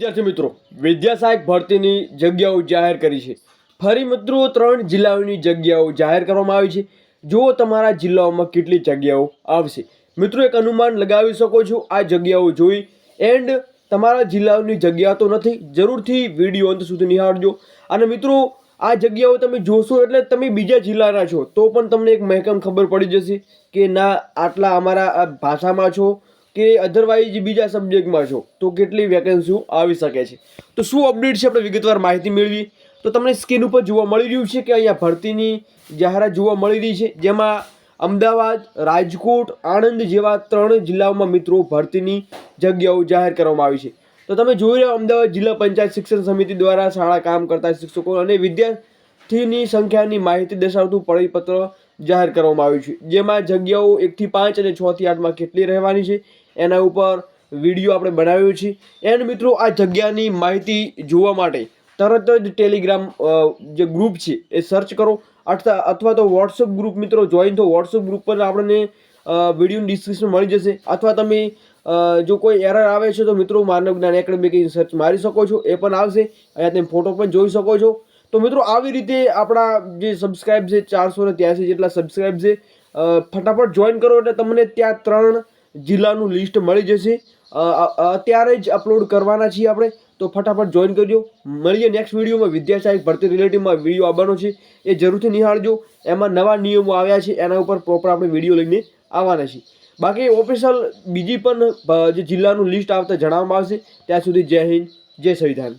વિદ્યાર્થી મિત્રો, વિદ્યા સહાયક ભરતીની જગ્યાઓ જાહેર કરી છે. ફરી મિત્રો 3 જિલ્લાઓની જગ્યાઓ જાહેર કરવામાં આવી છે. જો તમારા જિલ્લાઓમાં કેટલી જગ્યાઓ આવશે, મિત્રો એક અનુમાન લગાવી શકો છો આ જગ્યાઓ જોઈ. એન્ડ તમારા જિલ્લાઓની જગ્યા તો નથી, જરૂરથી વિડીયો અંત સુધી નિહાળજો. અને મિત્રો આ જગ્યાઓ તમે જોશો એટલે તમે બીજા જિલ્લાના છો તો પણ તમને એક મહેકમ ખબર પડી જશે કે ના આટલા અમારા ભાષામાં છો કે અધરવાઇઝ બીજા સબ્જેક્ટમાં છો તો કેટલી વેકેન્સીઓ આવી શકે છે. તો શું અપડેટ છે આપણે વિગતવાર માહિતી મેળવી. તો તમને સ્ક્રીન ઉપર જોવા મળી રહ્યું છે કે અહીંયા ભરતીની જાહેરાત જોવા મળી રહી છે, જેમાં અમદાવાદ, રાજકોટ, આણંદ જેવા 3 જિલ્લાઓમાં મિત્રો ભરતીની જગ્યાઓ જાહેર કરવામાં આવી છે. તો તમે જોઈ રહ્યા અમદાવાદ જિલ્લા પંચાયત શિક્ષણ સમિતિ દ્વારા શાળા કામ કરતા શિક્ષકો અને વિદ્યાર્થીની સંખ્યાની માહિતી દર્શાવતું પરિપત્ર જાહેર કરવામાં આવ્યું છે, જેમાં જગ્યાઓ 1 થી 5 અને 6 થી 8માં કેટલી રહેવાની છે એના ઉપર વિડીયો આપણે બનાવ્યો છે. એન્ડ મિત્રો આ જગ્યાની માહિતી જોવા માટે તરત જ ટેલિગ્રામ જે ગ્રુપ છે એ સર્ચ કરો અથવા તો વોટ્સઅપ ગ્રુપ મિત્રો જોઈન થો. વોટ્સઅપ ગ્રુપ પર આપણને વિડીયોનું ડિસ્ક્રિપ્શન મળી જશે. અથવા તમે જો કોઈ એરર આવે છે તો મિત્રો માનવ જ્ઞાન એકેડમી કઈ સર્ચ મારી શકો છો, એ પણ આવશે. અહીંયા તમે ફોટો પણ જોઈ શકો છો. તો મિત્રો આવી રીતે આપણા જે સબસ્ક્રાઇબ છે 483 જેટલા સબસ્ક્રાઇબ છે, ફટાફટ જોઈન કરો એટલે તમને ત્યાં 3 જિલ્લાનું લિસ્ટ મળી જશે. અત્યારે જ અપલોડ કરવાના છીએ આપણે, તો ફટાફટ જોઈન કરજો. મળીએ નેક્સ્ટ વિડીયોમાં. વિદ્યા સહાયક ભરતી રિલેટિવમાં વિડીયો આવવાનો છે, એ જરૂરથી નિહાળજો. એમાં નવા નિયમો આવ્યા છે, એના ઉપર પ્રોપર આપણે વિડીયો લઈને આવવાના છીએ. બાકી ઓફિશિયલ બીજી પણ જે જિલ્લાનું લિસ્ટ આવતા જણાવવામાં આવશે. ત્યાં સુધી જય હિન્દ, જય સંવિધાન.